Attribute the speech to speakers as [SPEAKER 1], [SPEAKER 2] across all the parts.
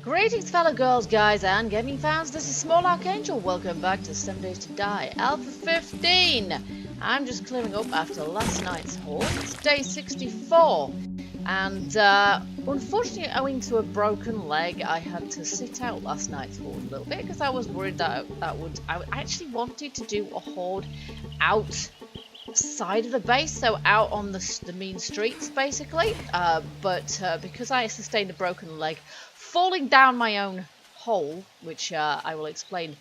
[SPEAKER 1] Greetings fellow girls, guys and gaming fans, this is Small Archangel. Welcome back to 7 Days to Die, Alpha 15. I'm just clearing up after last night's haul. It's day 64. And unfortunately, owing to a broken leg, I had to sit out last night's haul a little bit because I was worried that I actually wanted to do a haul outside of the base, so out on the mean streets basically, but because I sustained a broken leg falling down my own hole, which I will explain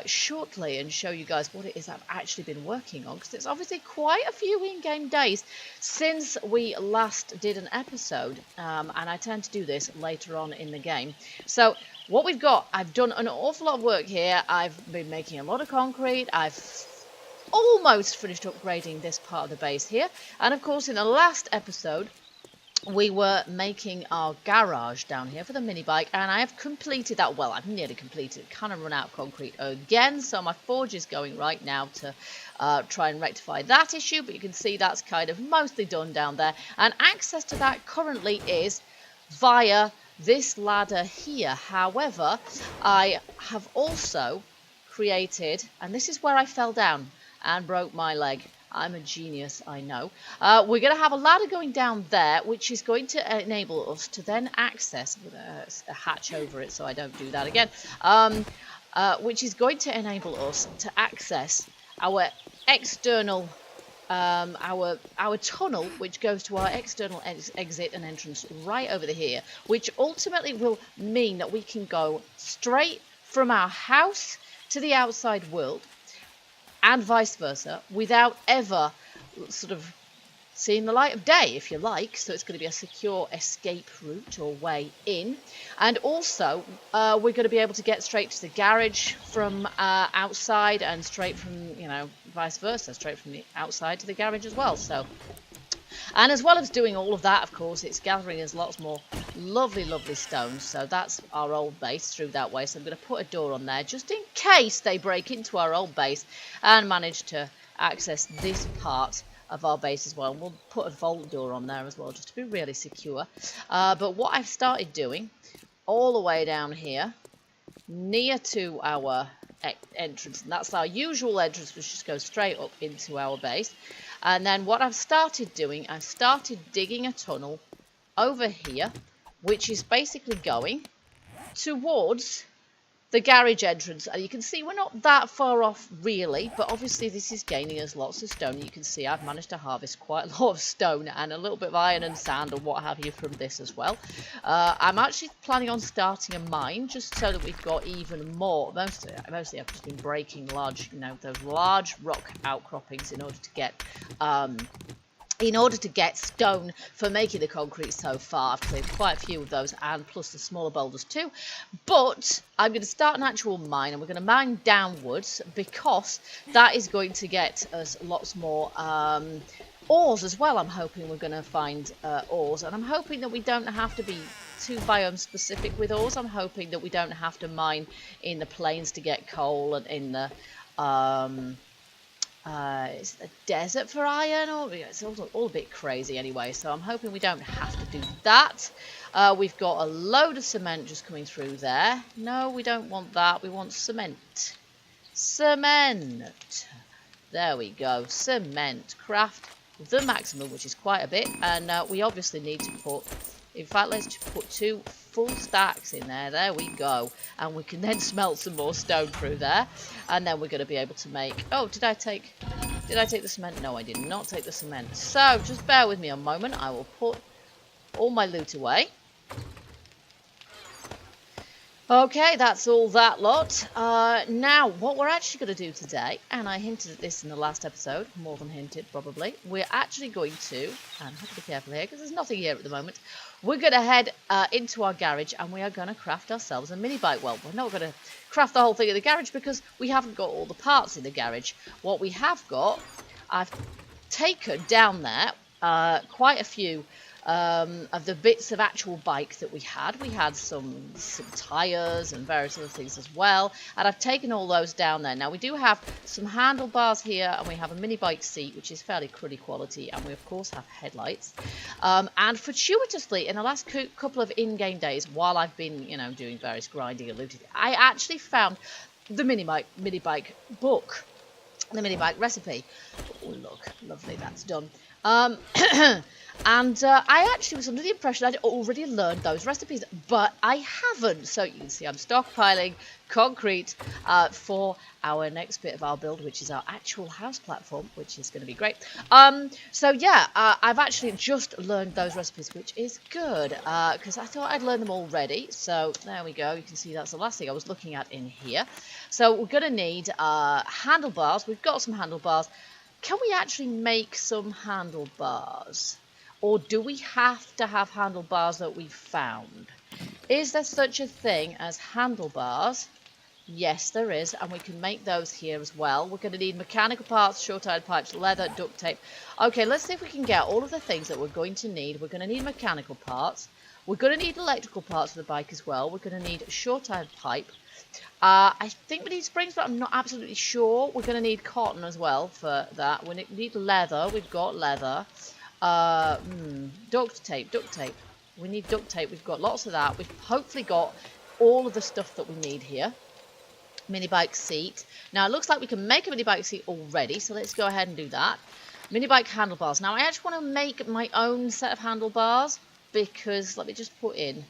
[SPEAKER 1] shortly and show you guys what it is I've actually been working on, because it's obviously quite a few in-game days since we last did an episode, and I tend to do this later on in the game. So what we've got, I've done an awful lot of work here. I've been making a lot of concrete. I've almost finished upgrading this part of the base here, and of course in the last episode we were making our garage down here for the mini bike, and I have completed that. Well, I've nearly completed. Kind of run out of concrete again, so my forge is going right now to try and rectify that issue, but you can see that's kind of mostly done down there, and access to that currently is via this ladder here. However, I have also created, and this is where I fell down and broke my leg. I'm a genius, I know. We're going to have a ladder going down there, which is going to enable us to then access, with a hatch over it so I don't do that again, which is going to enable us to access our external, our tunnel, which goes to our external exit and entrance right over here, which ultimately will mean that we can go straight from our house to the outside world, and vice versa, without ever sort of seeing the light of day, if you like. So it's going to be a secure escape route or way in. And also, we're going to be able to get straight to the garage from outside, and straight from, you know, vice versa, straight from the outside to the garage as well. So, and as well as doing all of that, of course, it's gathering us lots more lovely, lovely stones. So that's our old base through that way. So I'm going to put a door on there just in case they break into our old base and manage to access this part of our base as well. And we'll put a vault door on there as well, just to be really secure. But what I've started doing all the way down here, near to our entrance, and that's our usual entrance, which just goes straight up into our base. And then what I've started doing, I've started digging a tunnel over here, which is basically going towards the garage entrance. And you can see we're not that far off really, but obviously this is gaining us lots of stone. You can see I've managed to harvest quite a lot of stone and a little bit of iron and sand and what have you from this as well. I'm actually planning on starting a mine just so that we've got even more. Mostly I've just been breaking large, you know, those large rock outcroppings in order to get stone for making the concrete. So far I've cleared quite a few of those, and plus the smaller boulders too. But I'm going to start an actual mine, and we're going to mine downwards, because that is going to get us lots more ores as well. I'm hoping we're going to find ores, and I'm hoping that we don't have to be too biome specific with ores. I'm hoping that we don't have to mine in the plains to get coal, and in the it's a desert for iron, or it's all a bit crazy anyway, so I'm hoping we don't have to do that. We've got a load of cement just coming through there. No, we don't want that. We want cement. Cement. There we go. Cement. Craft the maximum, which is quite a bit, and we obviously need to put, in fact, let's just put 2 full stacks in there. There we go. And we can then smelt some more stone through there. And then we're going to be able to make... Oh, did I take the cement? No, I did not take the cement. So, just bear with me a moment. I will put all my loot away. Okay, that's all that lot. Now, what we're actually going to do today, and I hinted at this in the last episode, more than hinted probably, we're actually going to, and I have to be careful here because there's nothing here at the moment, we're going to head into our garage, and we are going to craft ourselves a mini bike. Well, we're not going to craft the whole thing in the garage because we haven't got all the parts in the garage. What we have got, I've taken down there quite a few of the bits of actual bike that we had. We had some tyres and various other things as well, and I've taken all those down there. Now we do have some handlebars here, and we have a mini bike seat, which is fairly cruddy quality, and we of course have headlights. And fortuitously, in the last couple of in-game days, while I've been, you know, doing various grinding and looting, I actually found the mini bike book, the mini bike recipe. Oh look, lovely, that's done. And I actually was under the impression I'd already learned those recipes, but I haven't. So you can see I'm stockpiling concrete for our next bit of our build, which is our actual house platform, which is going to be great. So yeah, I've actually just learned those recipes, which is good, because I thought I'd learned them already. So there we go. You can see that's the last thing I was looking at in here. So we're going to need handlebars. We've got some handlebars. Can we actually make some handlebars? Or do we have to have handlebars that we found? Is there such a thing as handlebars? Yes, there is, and we can make those here as well. We're going to need mechanical parts, short-eyed pipes, leather, duct tape. Okay, let's see if we can get all of the things that we're going to need. We're going to need mechanical parts. We're going to need electrical parts for the bike as well. We're going to need a short-eyed pipe. I think we need springs, but I'm not absolutely sure. We're going to need cotton as well for that. We need leather. We've got leather. Duct tape. We need duct tape. We've got lots of that. We've hopefully got all of the stuff that we need here. Mini bike seat. Now it looks like we can make a mini bike seat already, so let's go ahead and do that. Mini bike handlebars. Now I actually want to make my own set of handlebars, because let me just put in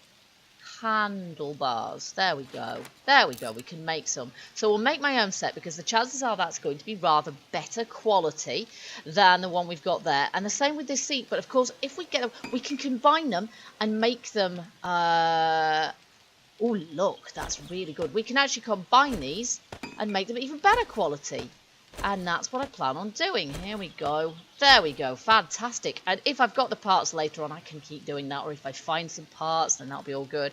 [SPEAKER 1] handlebars. There we go. There we go. We can make some. So we'll make my own set, because the chances are that's going to be rather better quality than the one we've got there. And the same with this seat. But of course, if we get them, we can combine them and make them. Oh, look, that's really good. We can actually combine these and make them even better quality. And that's what I plan on doing. Here we go. There we go. Fantastic. And if I've got the parts later on, I can keep doing that. Or if I find some parts, then that'll be all good.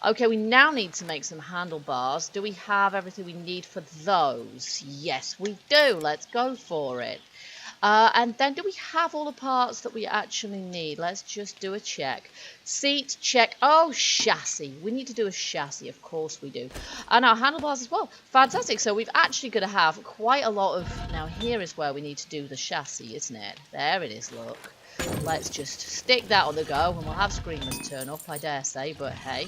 [SPEAKER 1] Okay, we now need to make some handlebars. Do we have everything we need for those? Yes, we do. Let's go for it. And then do we have all the parts that we actually need? Let's just do a check. Seat, check. Oh, chassis. We need to do a chassis. Of course we do. And our handlebars as well. Fantastic. So we've actually going to have quite a lot of... Now here is where we need to do the chassis, isn't it? There it is, look. Let's just stick that on the go, and we'll have screamers turn up, I dare say, but hey.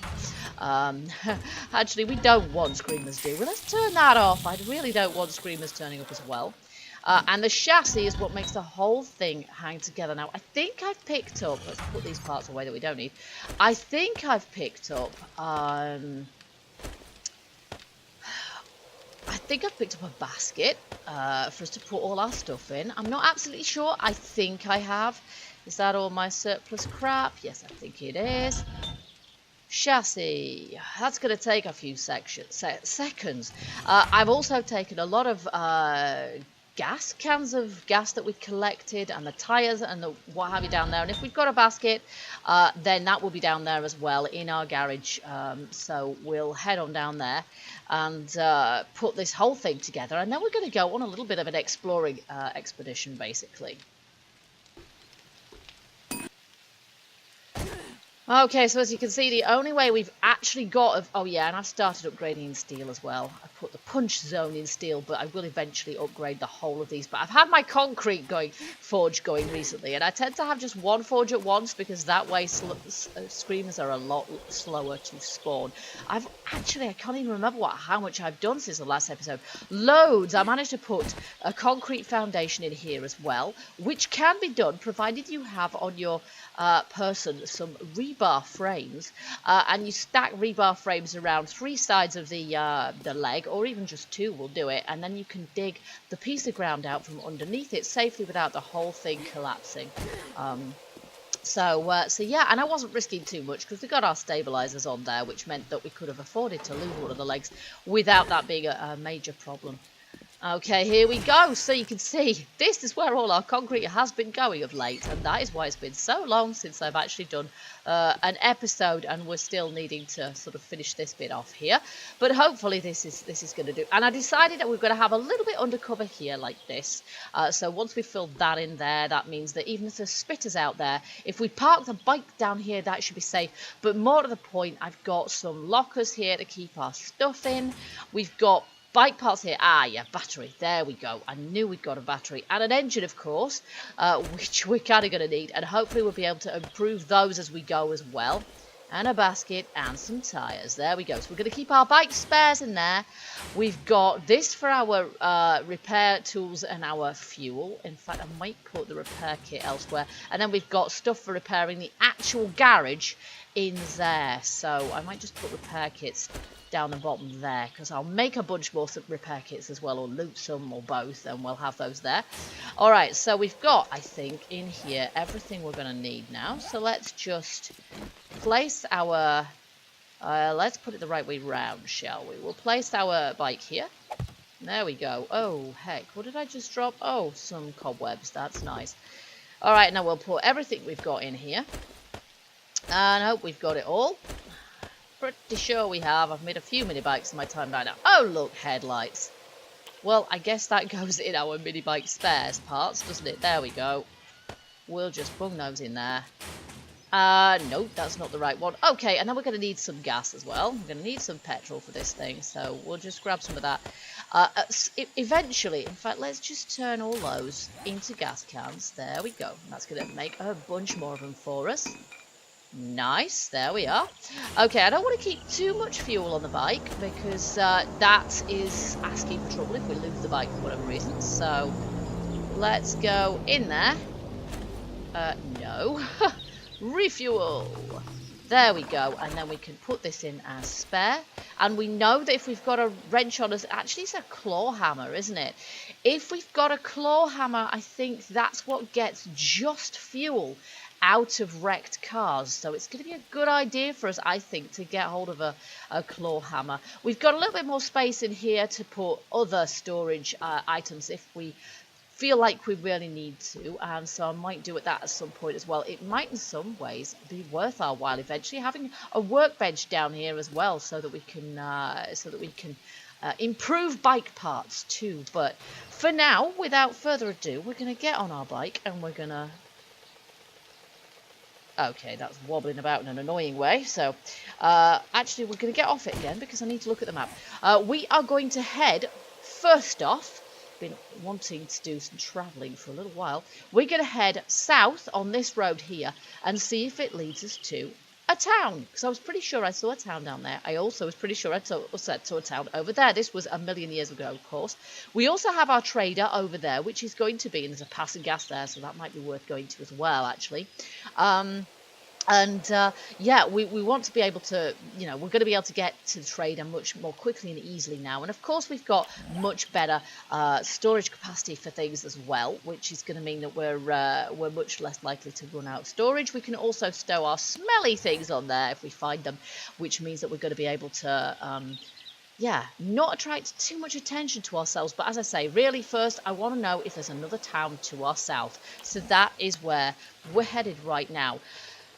[SPEAKER 1] Actually, we don't want screamers, do we? Let's turn that off. I really don't want screamers turning up as well. And the chassis is what makes the whole thing hang together. Now, I think I've picked up... Let's put these parts away that we don't need. I think I've picked up... I think I've picked up a basket for us to put all our stuff in. I'm not absolutely sure. I think I have. Is that all my surplus crap? Yes, I think it is. Chassis. That's going to take a few seconds. I've also taken a lot of... cans of gas that we collected, and the tyres and the what have you down there. And if we've got a basket, then that will be down there as well in our garage. So we'll head on down there and put this whole thing together, and then we're going to go on a little bit of an exploring expedition, basically. Okay, so as you can see, the only way we've actually got... Oh yeah, and I've started upgrading in steel as well. I put the punch zone in steel, but I will eventually upgrade the whole of these. But I've had my concrete forge going recently, and I tend to have just one forge at once, because that way screamers are a lot slower to spawn. I can't even remember how much I've done since the last episode. Loads! I managed to put a concrete foundation in here as well, which can be done provided you have on your person some rebar frames, and you stack rebar frames around 3 sides of the leg, or even just 2 will do it, and then you can dig the piece of ground out from underneath it safely without the whole thing collapsing. So yeah, and I wasn't risking too much, because we got our stabilizers on there, which meant that we could have afforded to lose one of the legs without that being a major problem. Okay, here we go. So you can see, this is where all our concrete has been going of late, and that is why it's been so long since I've actually done an episode, and we're still needing to sort of finish this bit off here. But hopefully this is going to do. And I decided that we're going to have a little bit undercover here like this. So once we filled that in there, that means that even if there's spitters out there, if we park the bike down here, that should be safe. But more to the point, I've got some lockers here to keep our stuff in. We've got bike parts here. Ah, yeah, battery. There we go. I knew we'd got a battery. And an engine, of course, which we're kind of going to need. And hopefully we'll be able to improve those as we go as well. And a basket and some tyres. There we go. So we're going to keep our bike spares in there. We've got this for our repair tools and our fuel. In fact, I might put the repair kit elsewhere. And then we've got stuff for repairing the actual garage in there. So I might just put repair kits down the bottom there, because I'll make a bunch more repair kits as well, or loot some, or both, and we'll have those there. Alright, so we've got, I think, in here everything we're going to need now. So let's just place our, let's put it the right way round, shall we? We'll place our bike here. There we go. Oh, heck, what did I just drop? Oh, some cobwebs. That's nice. Alright, now we'll put everything we've got in here. And I hope we've got it all. Pretty sure we have. I've made a few mini bikes in my time by now. Oh, look, headlights. Well, I guess that goes in our mini bike spares parts, doesn't it? There we go. We'll just bung those in there. Nope, that's not the right one. Okay, and then we're going to need some gas as well. We're going to need some petrol for this thing, so we'll just grab some of that. Eventually, in fact, let's just turn all those into gas cans. There we go. That's going to make a bunch more of them for us. Nice, there we are. Okay, I don't want to keep too much fuel on the bike, because that is asking for trouble if we lose the bike for whatever reason. So let's go in there. No. Refuel. There we go, and then we can put this in as spare. And we know that if we've got a wrench on us, actually it's a claw hammer, isn't it? If we've got a claw hammer, I think that's what gets just fuel out of wrecked cars. So it's going to be a good idea for us, I think, to get hold of a claw hammer. We've got a little bit more space in here to put other storage items if we feel like we really need to, and so I might do it that at some point as well. It might in some ways be worth our while eventually having a workbench down here as well, so that we can improve bike parts too. But for now, without further ado, we're going to get on our bike and we're going to... Okay, that's wobbling about in an annoying way. So, actually, we're going to get off it again because I need to look at the map. We are going to head, first off, been wanting to do some travelling for a little while. We're going to head south on this road here and see if it leads us to a town. Because I was pretty sure I saw a town down there. I also was pretty sure I saw a town over there. This was a million years ago, of course. We also have our trader over there, which is going to be, and there's a passing gas there, so that might be worth going to as well, actually. Yeah, we want to be able to, you know, we're going to be able to get to the trader much more quickly and easily now. And of course, we've got much better storage capacity for things as well, which is going to mean that we're much less likely to run out of storage. We can also stow our smelly things on there if we find them, which means that we're going to be able to, yeah, not attract too much attention to ourselves. But as I say, really first, I want to know if there's another town to our south. So that is where we're headed right now.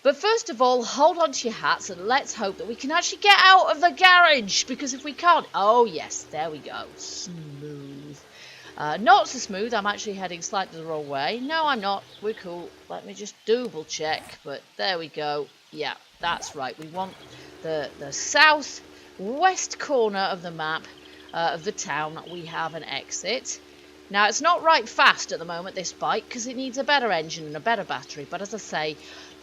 [SPEAKER 1] But first of all, hold on to your hats and let's hope that we can actually get out of the garage. Because if we can't... Oh, yes, there we go. Smooth. Not so smooth. I'm actually heading slightly the wrong way. No, I'm not. We're cool. Let me just double check. But there we go. Yeah, that's right. We want the southwest corner of the map of the town. We have an exit. Now, it's not right fast at the moment, this bike, because it needs a better engine and a better battery. But as I say...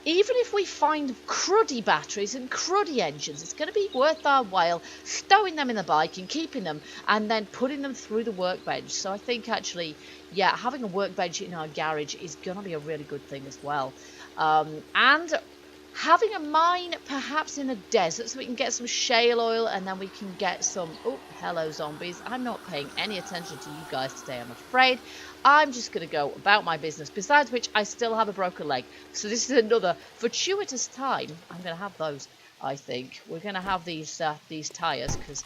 [SPEAKER 1] Even if we find cruddy batteries and cruddy engines, it's going to be worth our while stowing them in the bike and keeping them and then putting them through the workbench. So I think actually, yeah, having a workbench in our garage is going to be a really good thing as well. And having a mine perhaps in a desert so we can get some shale oil and then we can get some... Oh, hello zombies. I'm not paying any attention to you guys today, I'm afraid. I'm just going to go about my business, besides which I still have a broken leg. So this is another fortuitous time. I'm going to have those, I think. We're going to have these tyres, because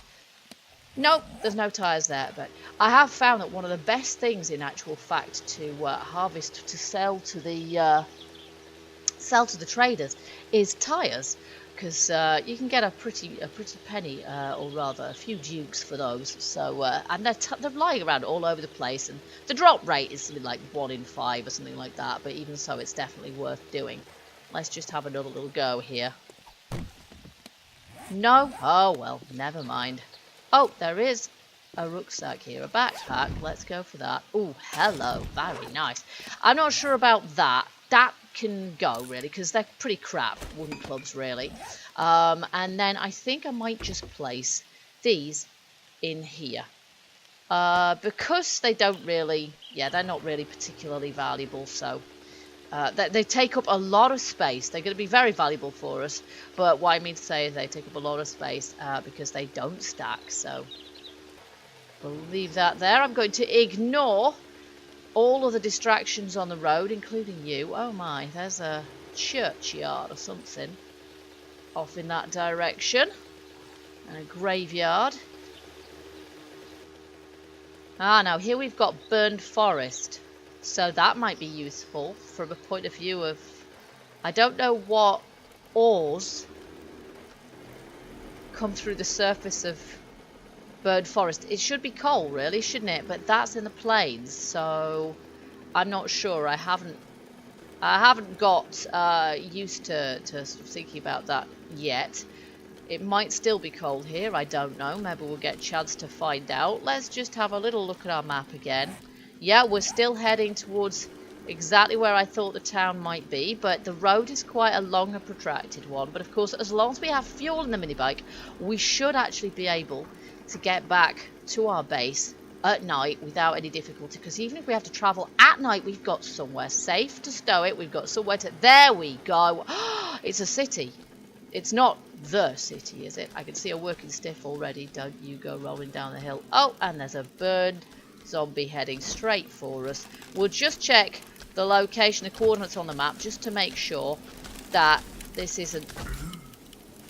[SPEAKER 1] Nope, there's no tyres there, but I have found that one of the best things in actual fact to harvest to sell to the traders is tyres, because you can get a pretty penny, or rather a few dukes for those. So and they're lying around all over the place, and the drop rate is something like 1 in 5 or something like that. But even so, it's definitely worth doing. Let's just have another little go here. No? Oh well, never mind. Oh, there is a rucksack here, a backpack. Let's go for that. Oh, hello, very nice. I'm not sure about that. That can go, really, because they're pretty crap wooden clubs, really. And then I think I might just place these in here. Because they don't really, they're not really particularly valuable, so they take up a lot of space. They're going to be very valuable for us, but what I mean to say is they take up a lot of space because they don't stack, so we'll leave that there. I'm going to ignore all of the distractions on the road, including you. Oh my, there's a churchyard or something off in that direction, and a graveyard. Ah, now here we've got burned forest, so that might be useful from a point of view of, I don't know what ores come through the surface of burned forest. It should be coal, really, shouldn't it? But that's in the plains, so I'm not sure. I haven't got used to sort of thinking about that yet. It might still be cold here, I don't know. Maybe we'll get a chance to find out. Let's just have a little look at our map again. Yeah, we're still heading towards exactly where I thought the town might be, but the road is quite a long and protracted one. But of course, as long as we have fuel in the minibike, we should actually be able to get back to our base at night without any difficulty, because even if we have to travel at night, we've got somewhere safe to stow it. We've got somewhere to... There we go. It's a city. It's not the city, is it? I can see a working stiff already. Don't you go rolling down the hill. Oh, and there's a burned zombie heading straight for us. We'll just check the location, the coordinates on the map, just to make sure that this isn't...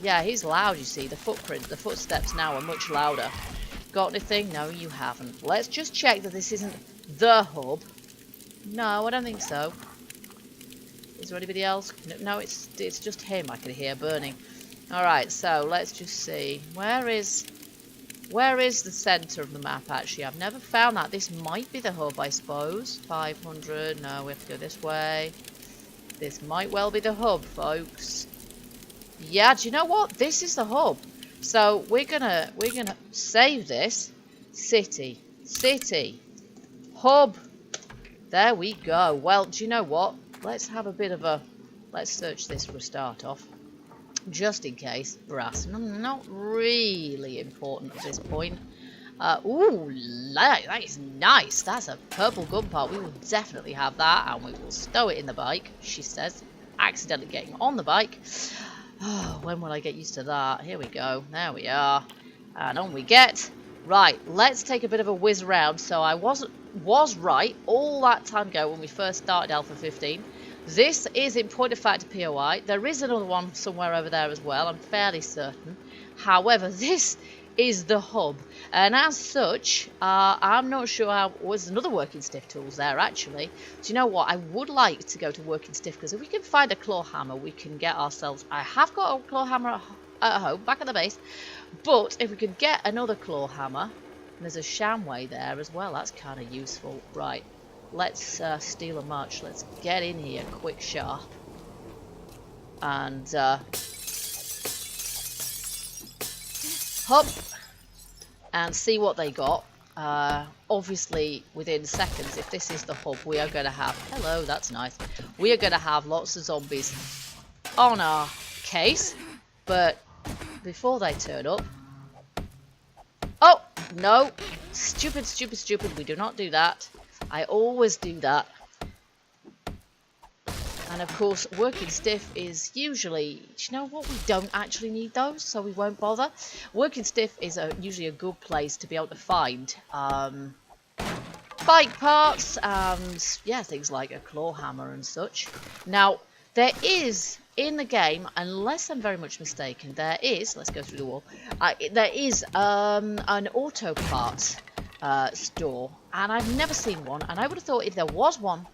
[SPEAKER 1] Yeah, he's loud, you see. The footsteps now are much louder. Got anything? No, you haven't. Let's just check that this isn't the hub. No, I don't think so. Is there anybody else? No, it's just him I can hear burning. Alright, so let's just see. Where is the centre of the map, actually? I've never found that. This might be the hub, I suppose. 500. No, we have to go this way. This might well be the hub, folks. Yeah, do you know what? This is the hub. So we're gonna save this. City. Hub. There we go. Well, do you know what? Let's have a bit of a... Let's search this for a start off. Just in case. Brass. Not really important at this point. Ooh, that is nice. That's a purple gun part. We will definitely have that, and we will stow it in the bike, she says. Accidentally getting on the bike. Oh, when will I get used to that? Here we go. There we are. And on we get. Right, let's take a bit of a whiz around. So I was right all that time ago when we first started Alpha 15. This is, in point of fact, a POI. There is another one somewhere over there as well, I'm fairly certain. However, this is the hub. And as such, I'm not sure how... There's another working stiff tools there, actually. Do you know what? I would like to go to working stiff, because if we can find a claw hammer, we can get ourselves... I have got a claw hammer at home, back at the base. But if we could get another claw hammer... And there's a shamway there as well. That's kind of useful. Right. Let's steal a march. Let's get in here quick sharp. And hop. And see what they got. Obviously, within seconds, if this is the hub, we are going to have... Hello, that's nice. We are going to have lots of zombies on our case. But before they turn up... Oh, no. Stupid. We do not do that. I always do that. And of course, working stiff is usually... Do you know what? We don't actually need those, so we won't bother. Working stiff is usually a good place to be able to find bike parts and, yeah, things like a claw hammer and such. Now, There is, in the game, unless I'm very much mistaken, there is, let's go through the wall, there is an auto parts store, and I've never seen one, and I would have thought if there was one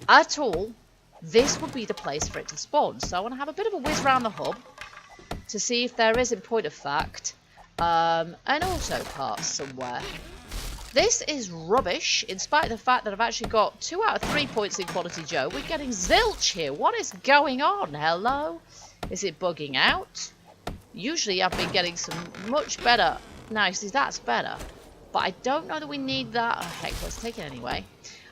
[SPEAKER 1] at all, this would be the place for it to spawn. So I want to have a bit of a whiz around the hub to see if there is, in point of fact, an auto parts somewhere. This is rubbish, in spite of the fact that I've actually got 2 out of 3 points in Quality Joe. We're getting zilch here. What is going on? Hello? Is it bugging out? Usually I've been getting some much better. Now, see, that's better. But I don't know that we need that. Oh, heck, let's take it anyway.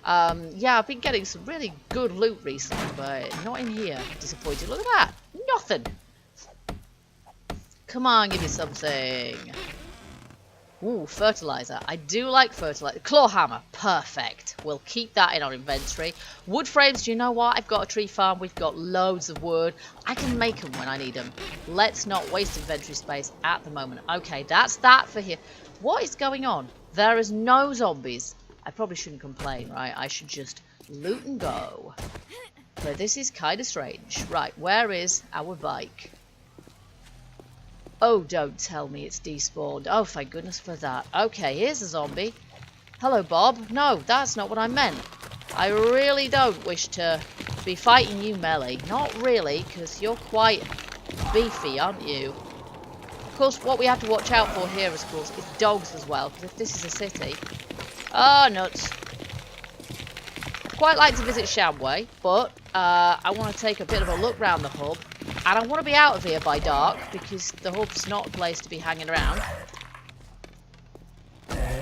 [SPEAKER 1] Yeah, I've been getting some really good loot recently, but not in here. Disappointed. Look at that. Nothing. Come on, give me something. Ooh, fertilizer. I do like fertilizer. Claw hammer. Perfect. We'll keep that in our inventory. Wood frames. Do you know what? I've got a tree farm. We've got loads of wood. I can make them when I need them. Let's not waste inventory space at the moment. Okay, that's that for here. What is going on? There is no zombies. I probably shouldn't complain, right? I should just loot and go. But this is kind of strange. Right, where is our bike? Oh, don't tell me it's despawned. Oh, thank goodness for that. Okay, here's a zombie. Hello, Bob. No, that's not what I meant. I really don't wish to be fighting you melee. Not really, because you're quite beefy, aren't you? Of course, what we have to watch out for here, of course, is dogs as well. Because if this is a city... Oh, nuts. I'd quite like to visit Shamway, but I want to take a bit of a look round the hub. And I want to be out of here by dark, because the hub's not a place to be hanging around.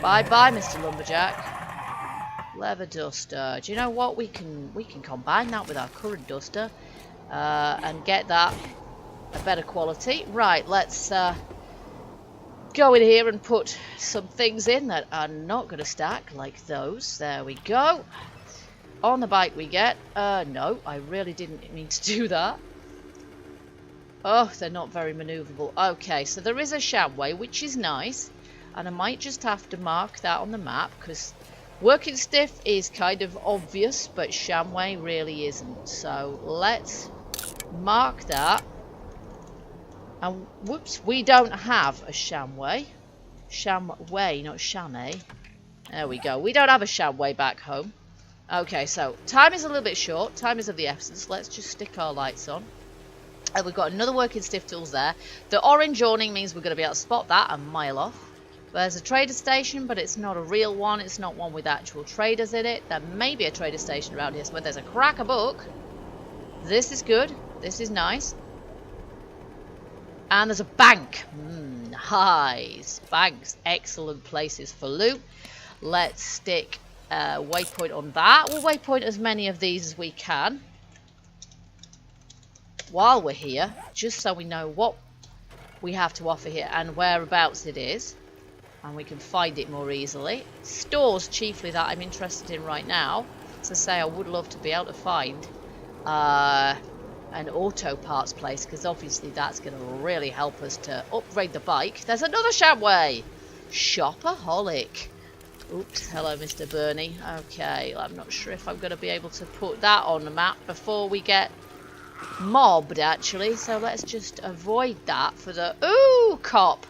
[SPEAKER 1] Bye-bye, Mr. Lumberjack. Leather duster. Do you know what? We can combine that with our current duster. And get that a better quality. Right, let's go in here and put some things in that are not going to stack, like those. There we go. On the bike we get. No, I really didn't mean to do that. Oh, they're not very manoeuvrable. Okay, so there is a Shamway, which is nice. And I might just have to mark that on the map, because Working Stiff is kind of obvious, but Shamway really isn't. So let's mark that. And whoops, we don't have a Shamway. Shamway, not Shamay. There we go. We don't have a Shamway back home. Okay, so time is a little bit short. Time is of the essence. Let's just stick our lights on. And we've got another Working Stiff tools there. The orange awning means we're going to be able to spot that a mile off. There's a trader station, but it's not a real one. It's not one with actual traders in it. There may be a trader station around here, so there's a cracker book. This is good. This is nice. And there's a bank. Nice. Banks. Excellent places for loot. Let's stick a waypoint on that. We'll waypoint as many of these as we can while we're here, just so we know what we have to offer here and whereabouts it is, and we can find it more easily. Stores chiefly that I'm interested in right now. As I say, I would love to be able to find an auto parts place, because obviously that's going to really help us to upgrade the bike. There's another Shamway! Shopaholic. Oops, hello Mr. Bernie. Okay, I'm not sure if I'm going to be able to put that on the map before we get mobbed, actually. So let's just avoid that for the... Ooh, cop!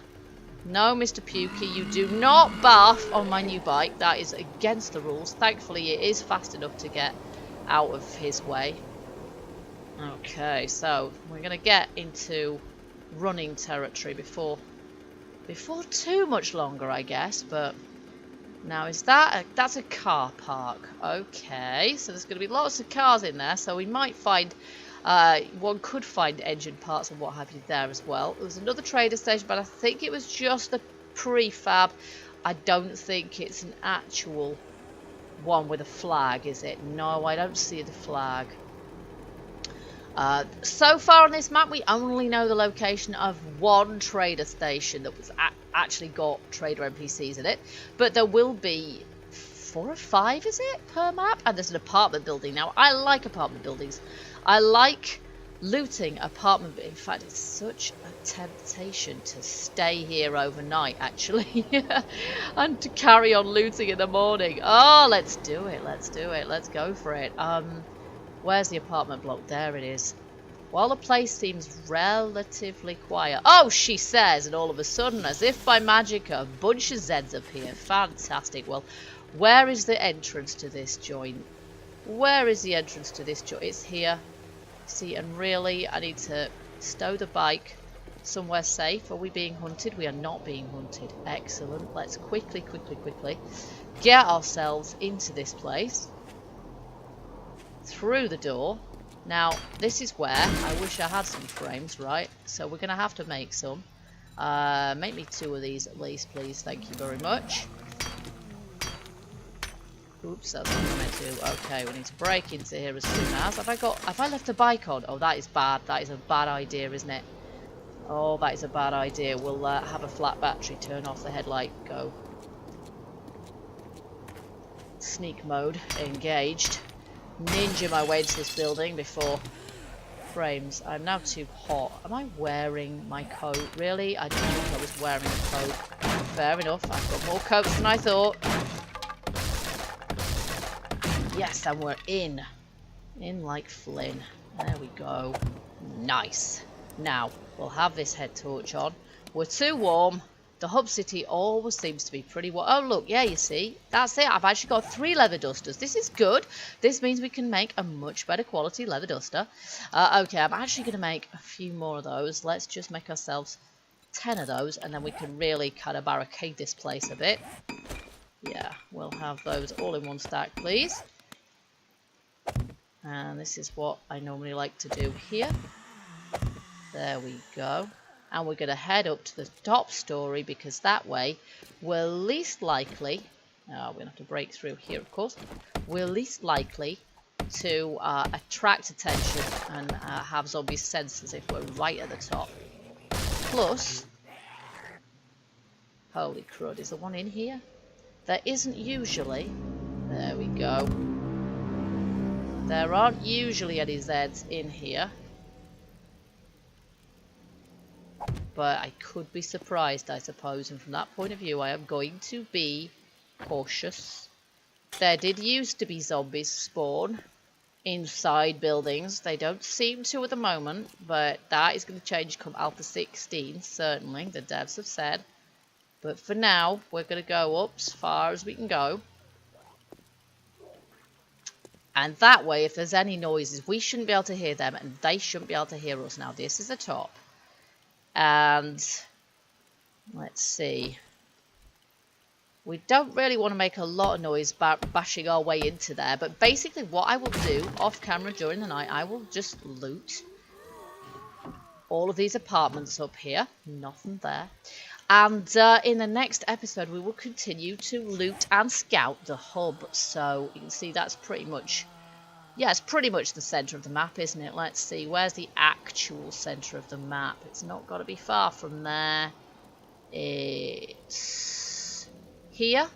[SPEAKER 1] No, Mr. Pukey, you do not barf on my new bike. That is against the rules. Thankfully, it is fast enough to get out of his way. Okay, so we're going to get into running territory before too much longer, I guess. But now is that's a car park. Okay, so there's going to be lots of cars in there, so we might find one could find engine parts and what have you there as well. There was another trader station, but I think it was just a prefab. I don't think it's an actual one with a flag, is it? No, I don't see the flag. So far on this map, we only know the location of one trader station that was actually got trader NPCs in it. But there will be 4 or 5, is it, per map? And there's an apartment building now. I like apartment buildings. I like looting apartment. In fact, it's such a temptation to stay here overnight, actually, and to carry on looting in the morning. Oh, let's do it. Let's do it. Let's go for it. Where's the apartment block? There it is. While the place seems relatively quiet. Oh, she says, and all of a sudden, as if by magic, a bunch of Zeds appear. Fantastic. Well, where is the entrance to this joint? Where is the entrance to this joint? It's here. See, and really, I need to stow the bike somewhere safe. Are we being hunted? We are not being hunted. Excellent. Let's quickly get ourselves into this place. Through the door. Now, this is where I wish I had some frames, right? So we're going to have to make some. Make me 2 of these at least, please. Thank you very much. Oops, that's what I meant to. Okay, we need to break into here as soon as. Have I left the bike on? Oh, that is bad. That is a bad idea, isn't it? Oh, that is a bad idea. We'll have a flat battery, turn off the headlight, go. Sneak mode engaged. Ninja my way into this building before frames. I'm now too hot. Am I wearing my coat? Really? I didn't think I was wearing a coat. Fair enough. I've got more coats than I thought. Yes, and we're in. In like Flynn. There we go. Nice. Now, we'll have this head torch on. We're too warm. The hub city always seems to be pretty warm. Oh, look, yeah, you see. That's it. I've actually got 3 leather dusters. This is good. This means we can make a much better quality leather duster. Okay, I'm actually going to make a few more of those. Let's just make ourselves 10 of those, and then we can really kind of barricade this place a bit. Yeah, we'll have those all in one stack, please. And this is what I normally like to do here. There we go. And we're going to head up to the top story because that way we're least likely... we're going to have to break through here, of course. We're least likely to attract attention and have zombie senses if we're right at the top. Plus... Holy crud, is there one in here? There isn't usually. There we go. There aren't usually any Zeds in here. But I could be surprised, I suppose, and from that point of view I am going to be cautious. There did used to be zombies spawn inside buildings. They don't seem to at the moment, but that is going to change come Alpha 16, certainly, the devs have said. But for now, we're going to go up as far as we can go. And that way, if there's any noises, we shouldn't be able to hear them, and they shouldn't be able to hear us. Now, this is the top. And let's see. We don't really want to make a lot of noise bashing our way into there. But basically what I will do off camera during the night, I will just loot all of these apartments up here. Nothing there. And in the next episode we will continue to loot and scout the hub. So you can see that's pretty much... Yeah, it's pretty much the centre of the map, isn't it? Let's see, where's the actual centre of the map? It's not got to be far from there. It's here.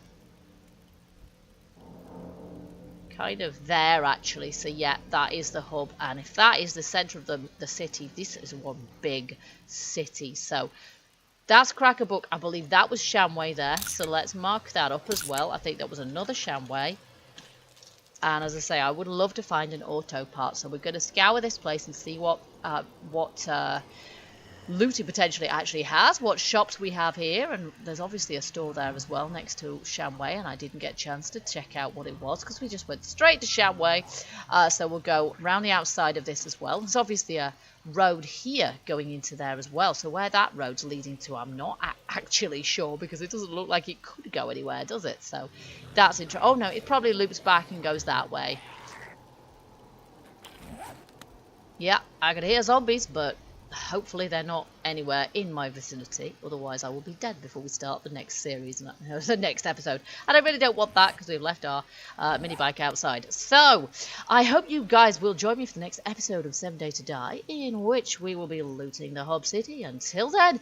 [SPEAKER 1] Kind of there, actually. So, yeah, that is the hub. And if that is the centre of the city, this is one big city. So, that's Crackerbook. I believe that was Shamway there. So, let's mark that up as well. I think that was another Shamway. And as I say, I would love to find an auto part. So we're going to scour this place and see what loot it potentially actually has, what shops we have here. And there's obviously a store there as well next to Shamway. And I didn't get a chance to check out what it was because we just went straight to Shamway. So we'll go around the outside of this as well. There's obviously a road here going into there as well. So where that road's leading to, I'm not actually sure because it doesn't look like it could go anywhere, does it? So that's interesting. Oh no, it probably loops back and goes that way. Yeah, I can hear zombies, but hopefully they're not anywhere in my vicinity. Otherwise, I will be dead before we start the next series, the next episode. And I really don't want that because we've left our mini bike outside. So, I hope you guys will join me for the next episode of 7 Day to Die, in which we will be looting the hub city. Until then,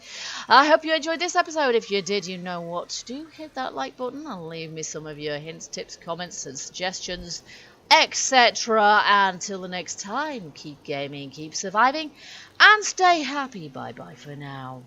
[SPEAKER 1] I hope you enjoyed this episode. If you did, you know what to do. Hit that like button and leave me some of your hints, tips, comments, and suggestions, etc. Until the next time, keep gaming, keep surviving, and stay happy. Bye bye for now.